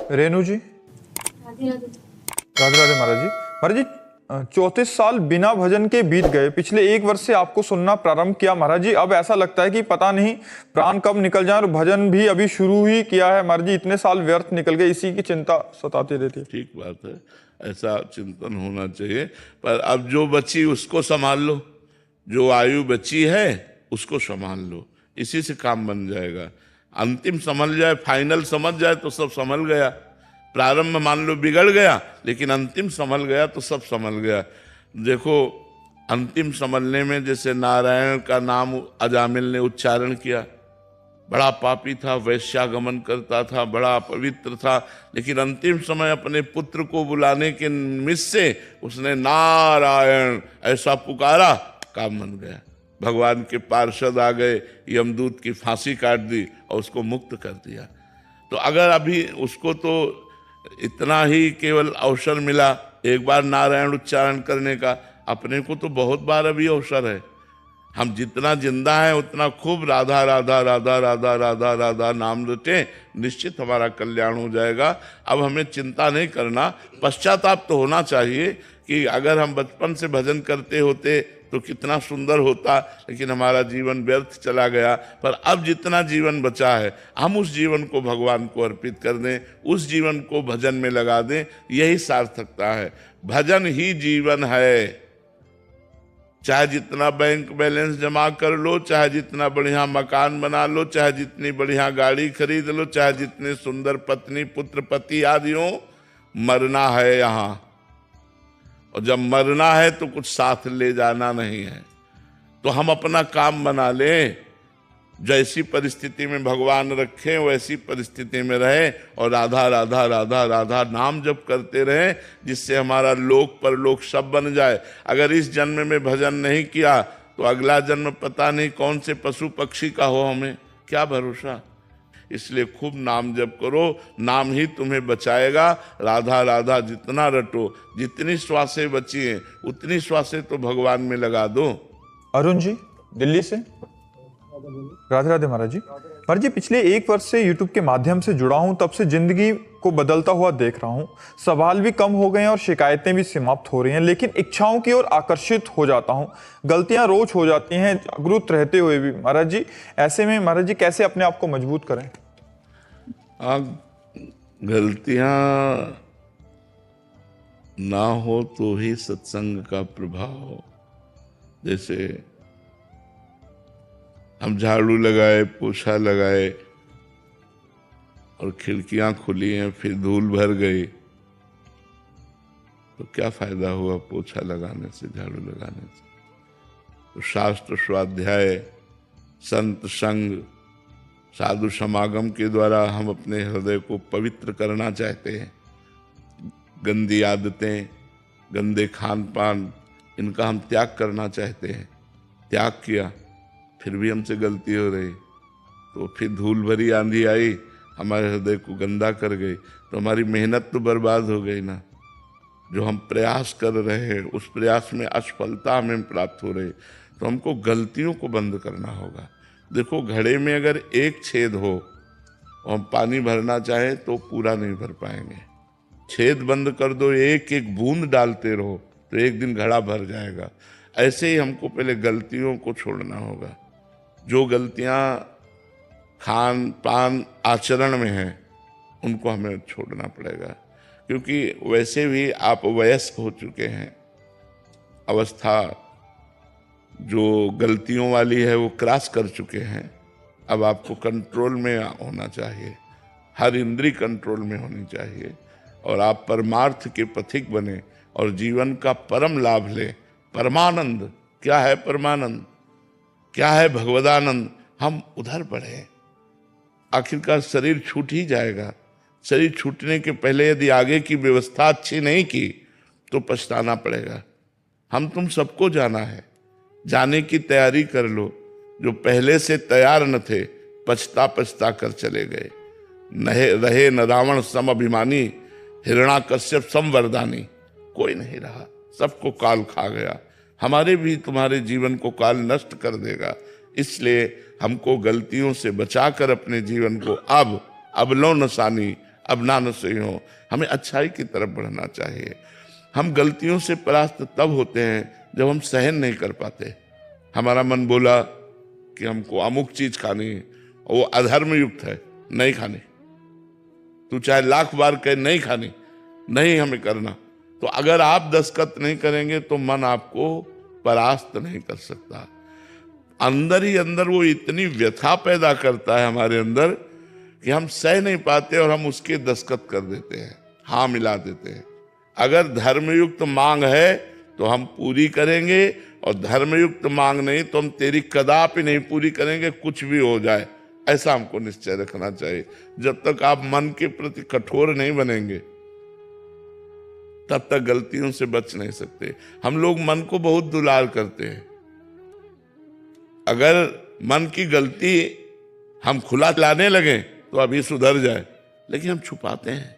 रेणु जी, राधे राधे। राधे राधे महाराज जी। महाराज जी, 34 साल बिना भजन के बीत गए। पिछले 1 वर्ष से आपको सुनना प्रारंभ किया महाराज जी। अब ऐसा लगता है कि पता नहीं प्राण कब निकल जाए, और भजन भी अभी शुरू ही किया है महाराज जी। इतने साल व्यर्थ निकल गए, इसी की चिंता सताती रहती है। ठीक बात है, ऐसा चिंतन होना चाहिए। पर अब जो बची उसको संभाल लो, जो आयु बची है उसको संभाल लो, इसी से काम बन जाएगा। अंतिम संभल जाए, फाइनल समझ जाए तो सब संभल गया। प्रारंभ मान लो बिगड़ गया, लेकिन अंतिम संभल गया तो सब संभल गया। देखो, अंतिम संभलने में जैसे नारायण का नाम अजामिल ने उच्चारण किया, बड़ा पापी था, वैश्यागमन करता था, बड़ा अपवित्र था, लेकिन अंतिम समय अपने पुत्र को बुलाने के निमित्त से उसने नारायण ऐसा पुकारा, काम बन गया। भगवान के पार्षद आ गए, यमदूत की फांसी काट दी और उसको मुक्त कर दिया। तो अगर अभी उसको तो इतना ही केवल अवसर मिला एक बार नारायण उच्चारण करने का, अपने को तो बहुत बार अभी अवसर है। हम जितना जिंदा है उतना खूब राधा राधा राधा राधा राधा राधा नाम रटे, निश्चित हमारा कल्याण हो जाएगा। अब हमें चिंता नहीं करना, पश्चाताप तो होना चाहिए कि अगर हम बचपन से भजन करते होते तो कितना सुंदर होता, लेकिन हमारा जीवन व्यर्थ चला गया। पर अब जितना जीवन बचा है हम उस जीवन को भगवान को अर्पित कर दें, उस जीवन को भजन में लगा दें, यही सार्थकता है। भजन ही जीवन है। चाहे जितना बैंक बैलेंस जमा कर लो, चाहे जितना बढ़िया मकान बना लो, चाहे जितनी बढ़िया गाड़ी खरीद लो, चाहे जितने सुंदर पत्नी पुत्र पति आदि हो, मरना है यहाँ। और जब मरना है तो कुछ साथ ले जाना नहीं है। तो हम अपना काम बना लें, जैसी परिस्थिति में भगवान रखें वैसी परिस्थिति में रहें, और राधा राधा राधा राधा नाम जप करते रहें, जिससे हमारा लोक परलोक सब बन जाए। अगर इस जन्म में भजन नहीं किया तो अगला जन्म पता नहीं कौन से पशु पक्षी का हो, हमें क्या भरोसा। इसलिए खूब नाम जप करो, नाम ही तुम्हें बचाएगा। राधा राधा जितना रटो, जितनी श्वासें बची हैं उतनी श्वासें तो भगवान में लगा दो। अरुण जी, दिल्ली से। राधे राधे महाराज जी। महाराज जी, पिछले 1 वर्ष से यूट्यूब के माध्यम से जुड़ा हूं, तब से जिंदगी को बदलता हुआ देख रहा हूं। सवाल भी कम हो गए हैं और शिकायतें भी समाप्त हो रही हैं, लेकिन इच्छाओं की ओर आकर्षित हो जाता हूं। गलतियां रोज हो जाती हैं, जागरूक रहते हुए भी। महाराज जी, ऐसे में महाराज जी कैसे अपने आप को मजबूत करें? गलतियां ना हो तो ही सत्संग का प्रभाव हो। जैसे हम झाड़ू लगाए, पोछा लगाए और खिड़कियां खुली हैं, फिर धूल भर गई, तो क्या फायदा हुआ पोछा लगाने से, झाड़ू लगाने से। तो शास्त्र स्वाध्याय, संत संग, साधु समागम के द्वारा हम अपने हृदय को पवित्र करना चाहते हैं। गंदी आदतें, गंदे खान पान, इनका हम त्याग करना चाहते हैं। त्याग किया, फिर भी हमसे गलती हो रही, तो फिर धूल भरी आंधी आई, हमारे हृदय को गंदा कर गई, तो हमारी मेहनत तो बर्बाद हो गई ना। जो हम प्रयास कर रहे हैं उस प्रयास में असफलता हमें प्राप्त हो रही, तो हमको गलतियों को बंद करना होगा। देखो, घड़े में अगर एक छेद हो और हम पानी भरना चाहें तो पूरा नहीं भर पाएंगे। छेद बंद कर दो, एक एक बूंद डालते रहो तो एक दिन घड़ा भर जाएगा। ऐसे ही हमको पहले गलतियों को छोड़ना होगा। जो गलतियां खान पान आचरण में हैं उनको हमें छोड़ना पड़ेगा, क्योंकि वैसे भी आप वयस्क हो चुके हैं। अवस्था जो गलतियों वाली है वो क्रॉस कर चुके हैं। अब आपको कंट्रोल में होना चाहिए, हर इंद्री कंट्रोल में होनी चाहिए, और आप परमार्थ के पथिक बने और जीवन का परम लाभ ले। परमानंद क्या है? परमानंद क्या है? भगवदानंद। हम उधर बढ़े, आखिरकार शरीर छूट ही जाएगा। शरीर छूटने के पहले यदि आगे की व्यवस्था अच्छी नहीं की तो पछताना पड़ेगा। हम तुम सबको जाना है, जाने की तैयारी कर लो। जो पहले से तैयार न थे पछता पछता कर चले गए। नहे रहे न रावण सम अभिमानी, हिरण्याकश्यप सम वरदानी। कोई नहीं रहा, सबको काल खा गया। हमारे भी तुम्हारे जीवन को काल नष्ट कर देगा। इसलिए हमको गलतियों से बचाकर अपने जीवन को अब अबलो नसानी, अब ना न सही हो। हमें अच्छाई की तरफ बढ़ना चाहिए। हम गलतियों से परास्त तब होते हैं जब हम सहन नहीं कर पाते। हमारा मन बोला कि हमको अमुक चीज खानी है, और वो अधर्म युक्त है, नहीं खानी। तू चाहे लाख बार कहे नहीं खानी, नहीं हमें करना। तो अगर आप दस्तखत नहीं करेंगे तो मन आपको परास्त नहीं कर सकता। अंदर ही अंदर वो इतनी व्यथा पैदा करता है हमारे अंदर कि हम सह नहीं पाते और हम उसके दस्तखत कर देते हैं, हाँ मिला देते हैं। अगर धर्मयुक्त मांग है तो हम पूरी करेंगे, और धर्मयुक्त मांग नहीं तो हम तेरी कदापि नहीं पूरी करेंगे, कुछ भी हो जाए। ऐसा हमको निश्चय रखना चाहिए। जब तक आप मन के प्रति कठोर नहीं बनेंगे तब तक गलतियों से बच नहीं सकते। हम लोग मन को बहुत दुलार करते हैं। अगर मन की गलती हम खुला लाने लगे तो अभी सुधर जाए, लेकिन हम छुपाते हैं,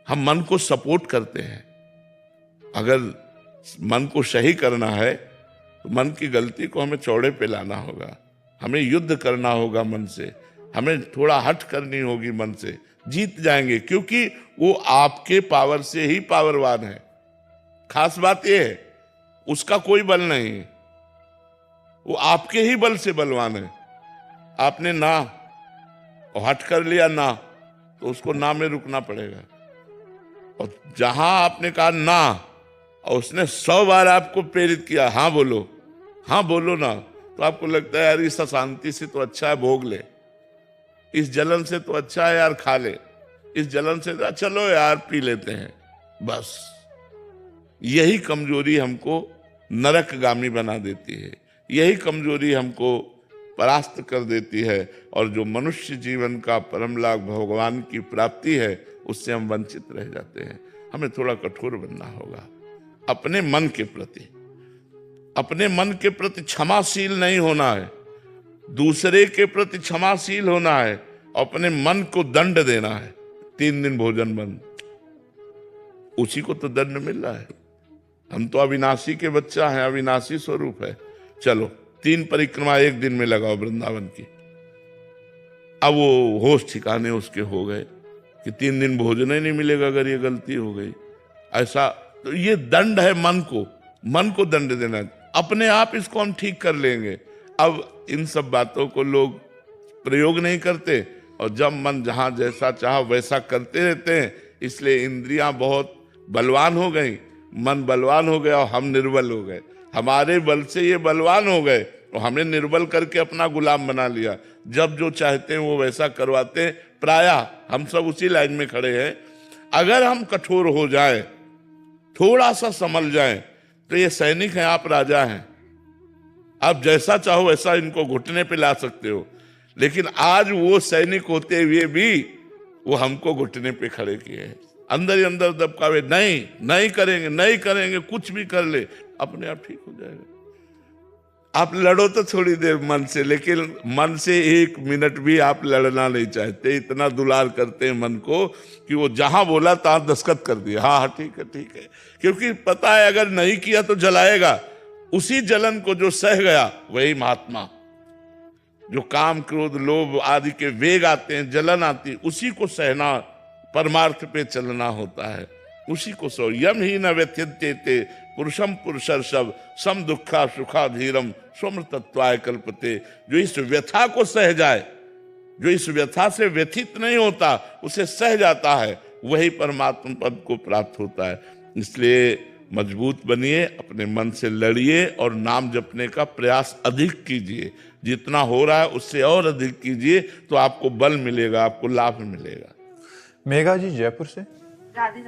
हम मन को सपोर्ट करते हैं। अगर मन को सही करना है तो मन की गलती को हमें चौड़े पे लाना होगा, हमें युद्ध करना होगा मन से, हमें थोड़ा हट करनी होगी मन से। जीत जाएंगे, क्योंकि वो आपके पावर से ही पावरवान है। खास बात यह है, उसका कोई बल नहीं है, वो आपके ही बल से बलवान है। आपने ना और हट कर लिया ना, तो उसको ना में रुकना पड़ेगा। और जहां आपने कहा ना और उसने 100 बार आपको प्रेरित किया हाँ बोलो ना, तो आपको लगता है यार इस अशांति से तो अच्छा है भोग ले, इस जलन से तो अच्छा है यार खा ले, इस जलन से तो चलो यार पी लेते हैं। बस यही कमजोरी हमको नरकगामी बना देती है, यही कमजोरी हमको परास्त कर देती है, और जो मनुष्य जीवन का परम लाभ भगवान की प्राप्ति है उससे हम वंचित रह जाते हैं। हमें थोड़ा कठोर बनना होगा अपने मन के प्रति। अपने मन के प्रति क्षमाशील नहीं होना है, दूसरे के प्रति क्षमाशील होना है, अपने मन को दंड देना है। 3 दिन भोजन बंद, उसी को तो दंड मिल रहा है। हम तो अविनाशी के बच्चा हैं, अविनाशी स्वरूप है। चलो 3 परिक्रमा 1 दिन में लगाओ वृंदावन की। अब वो होश ठिकाने उसके हो गए कि 3 दिन भोजन ही नहीं मिलेगा अगर ये गलती हो गई। ऐसा तो ये दंड है मन को दंड देना। अपने आप इसको हम ठीक कर लेंगे। अब इन सब बातों को लोग प्रयोग नहीं करते, और जब मन जहां जैसा चाहा वैसा करते रहते हैं। इसलिए इंद्रियां बहुत बलवान हो गई, मन बलवान हो गया और हम निर्बल हो गए। हमारे बल से ये बलवान हो गए और हमें निर्बल करके अपना गुलाम बना लिया। जब जो चाहते हैं वो वैसा करवाते हैं। प्रायः हम सब उसी लाइन में खड़े हैं। अगर हम कठोर हो जाए, थोड़ा सा संभल जाए, तो ये सैनिक हैं, आप राजा हैं। आप जैसा चाहो वैसा इनको घुटने पे ला सकते हो। लेकिन आज वो सैनिक होते हुए भी वो हमको घुटने पे खड़े किए हैं। अंदर ही अंदर दबकावे, नहीं करेंगे, कुछ भी कर ले, अपने आप ठीक हो जाएगा। आप लड़ो तो थोड़ी देर मन से, लेकिन मन से 1 मिनट भी आप लड़ना नहीं चाहते। इतना दुलार करते हैं मन को कि वो जहां बोला तहां दस्तखत कर दिया, हाँ ठीक है। क्योंकि पता है अगर नहीं किया तो जलाएगा। उसी जलन को जो सह गया वही महात्मा। जो काम क्रोध लोभ आदि के वेग आते हैं, जलन आती, उसी को सहना, परमार्थ पे चलना होता है। उसी को सो यम ही न व्यथ्यते पुरुषम पुरुषर्षभ सम दुखा सुखा धीरम स्वमृतत्वाय कल्पते। जो इस व्यथा को सह जाए, जो इस व्यथा से व्यथित नहीं होता, उसे सह जाता है, वही परमात्मा पद को प्राप्त होता है। इसलिए मजबूत बनिए, अपने मन से लड़िए और नाम जपने का प्रयास अधिक कीजिए। जितना हो रहा है उससे और अधिक कीजिए, तो आपको बल मिलेगा, आपको लाभ मिलेगा। मेघा जी जयपुर से। राधे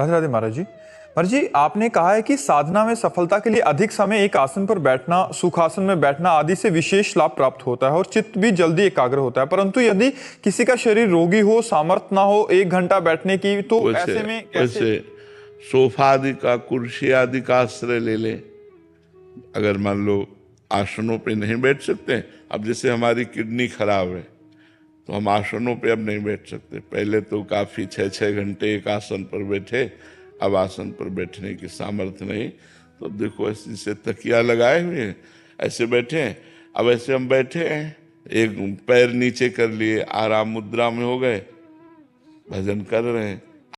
राधे महाराज जी। महाराज जी, आपने कहा है कि साधना में सफलता के लिए अधिक समय एक आसन पर बैठना, सुखासन में बैठना आदि से विशेष लाभ प्राप्त होता है और चित्त भी जल्दी एकाग्र होता है। परंतु यदि किसी का शरीर रोगी हो, सामर्थ्य ना हो 1 घंटा बैठने की, तो ऐसे में कैसे? सोफा आदि का, कुर्सी आदि का आश्रय ले ले। अगर मान लो आसनों पे नहीं बैठ सकते, अब जैसे हमारी किडनी खराब है तो हम आसनों पे अब नहीं बैठ सकते। पहले तो काफी 6-6 घंटे एक आसन पर बैठे, अब आसन पर बैठने की सामर्थ्य नहीं। तो देखो ऐसे से तकिया लगाए हुए हैं, ऐसे बैठे हैं। अब ऐसे हम बैठे हैं, एक पैर नीचे कर लिए, आराम मुद्रा में हो गए, भजन कर रहे हैं।